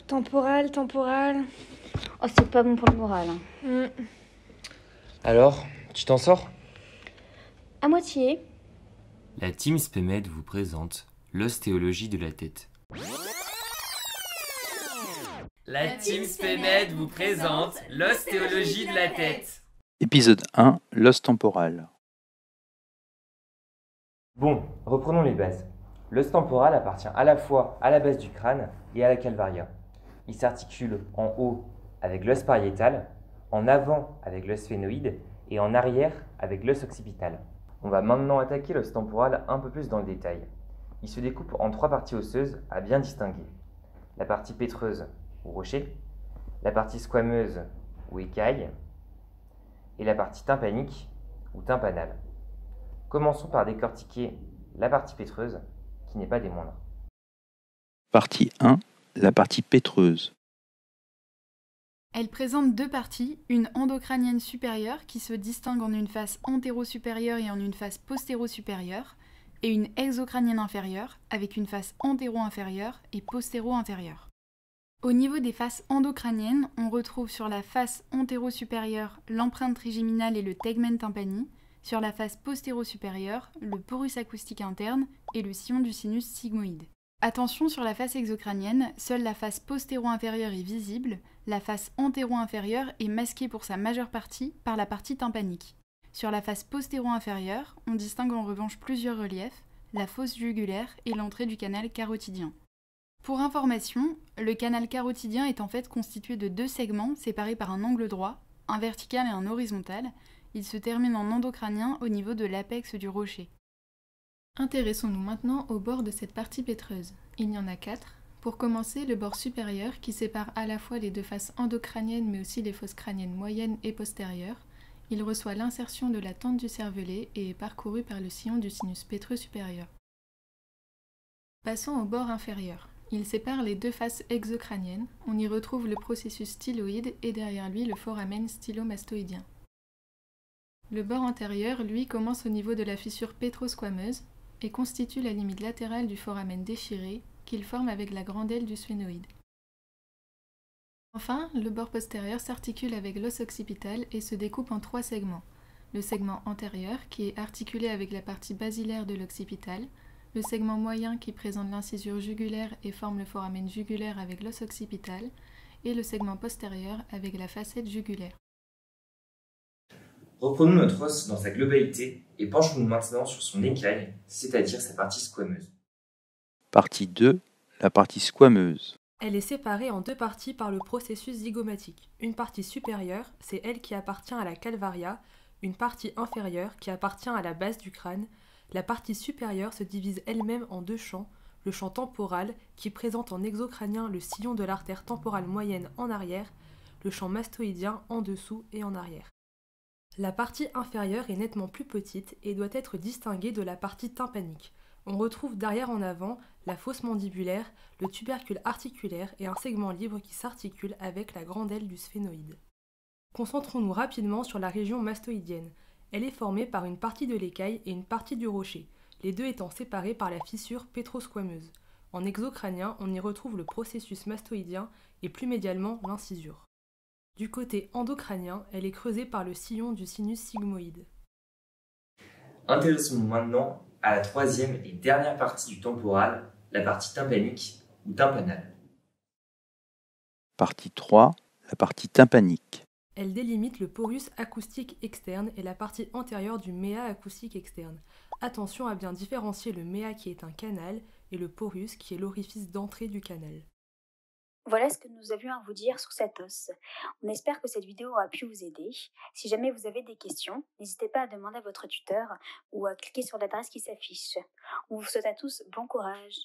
Temporal, temporal. Oh, c'est pas bon pour le moral. Alors, tu t'en sors? À moitié. La team SPEMED vous présente l'ostéologie de la tête. La team SPEMED vous présente l'ostéologie de la tête. Épisode 1, l'os temporal. Bon, reprenons les bases. L'os temporal appartient à la fois à la base du crâne et à la calvaria. Il s'articule en haut avec l'os pariétal, en avant avec l'os sphénoïde et en arrière avec l'os occipital. On va maintenant attaquer l'os temporal un peu plus dans le détail. Il se découpe en 3 parties osseuses à bien distinguer. La partie pétreuse ou rocher, la partie squameuse ou écaille et la partie tympanique ou tympanale. Commençons par décortiquer la partie pétreuse, qui n'est pas des moindres. Partie 1, la partie pétreuse. Elle présente 2 parties, une endocrânienne supérieure qui se distingue en une face antéro-supérieure et en une face postéro-supérieure, et une exocrânienne inférieure avec une face antéro-inférieure et postéro-inférieure. Au niveau des faces endocrâniennes, on retrouve sur la face antéro-supérieure l'empreinte trigéminale et le tegmen tympani, sur la face postéro-supérieure, le porus acoustique interne et le sillon du sinus sigmoïde. Attention, sur la face exocrânienne, seule la face postéro-inférieure est visible, la face antéro-inférieure est masquée pour sa majeure partie par la partie tympanique. Sur la face postéro-inférieure, on distingue en revanche plusieurs reliefs, la fosse jugulaire et l'entrée du canal carotidien. Pour information, le canal carotidien est en fait constitué de 2 segments séparés par un angle droit, un vertical et un horizontal. Il se termine en endocrânien au niveau de l'apex du rocher. Intéressons-nous maintenant au bord de cette partie pétreuse. Il y en a 4. Pour commencer, le bord supérieur qui sépare à la fois les 2 faces endocrâniennes mais aussi les fosses crâniennes moyennes et postérieures. Il reçoit l'insertion de la tente du cervelet et est parcouru par le sillon du sinus pétreux supérieur. Passons au bord inférieur. Il sépare les 2 faces exocrâniennes. On y retrouve le processus styloïde et derrière lui le foramen stylomastoïdien. Le bord antérieur, lui, commence au niveau de la fissure pétrosquameuse et constitue la limite latérale du foramen déchiré qu'il forme avec la grande aile du sphénoïde. Enfin, le bord postérieur s'articule avec l'os occipital et se découpe en 3 segments. Le segment antérieur, qui est articulé avec la partie basilaire de l'occipital, le segment moyen qui présente l'incisure jugulaire et forme le foramen jugulaire avec l'os occipital, et le segment postérieur avec la facette jugulaire. Reprenons notre os dans sa globalité et penchons-nous maintenant sur son écaille, c'est-à-dire sa partie squameuse. Partie 2, la partie squameuse. Elle est séparée en 2 parties par le processus zygomatique. Une partie supérieure, c'est elle qui appartient à la calvaria, une partie inférieure qui appartient à la base du crâne. La partie supérieure se divise elle-même en 2 champs, le champ temporal qui présente en exocrânien le sillon de l'artère temporale moyenne en arrière, le champ mastoïdien en dessous et en arrière. La partie inférieure est nettement plus petite et doit être distinguée de la partie tympanique. On retrouve d'arrière en avant la fosse mandibulaire, le tubercule articulaire et un segment libre qui s'articule avec la grande aile du sphénoïde. Concentrons-nous rapidement sur la région mastoïdienne. Elle est formée par une partie de l'écaille et une partie du rocher, les 2 étant séparés par la fissure pétrosquameuse. En exocrânien, on y retrouve le processus mastoïdien et plus médialement l'incisure. Du côté endocrânien, elle est creusée par le sillon du sinus sigmoïde. Intéressons-nous maintenant à la 3e et dernière partie du temporal, la partie tympanique ou tympanale. Partie 3, la partie tympanique. Elle délimite le porus acoustique externe et la partie antérieure du méa acoustique externe. Attention à bien différencier le méa qui est un canal et le porus qui est l'orifice d'entrée du canal. Voilà ce que nous avions à vous dire sur cet os. On espère que cette vidéo a pu vous aider. Si jamais vous avez des questions, n'hésitez pas à demander à votre tuteur ou à cliquer sur l'adresse qui s'affiche. On vous souhaite à tous bon courage.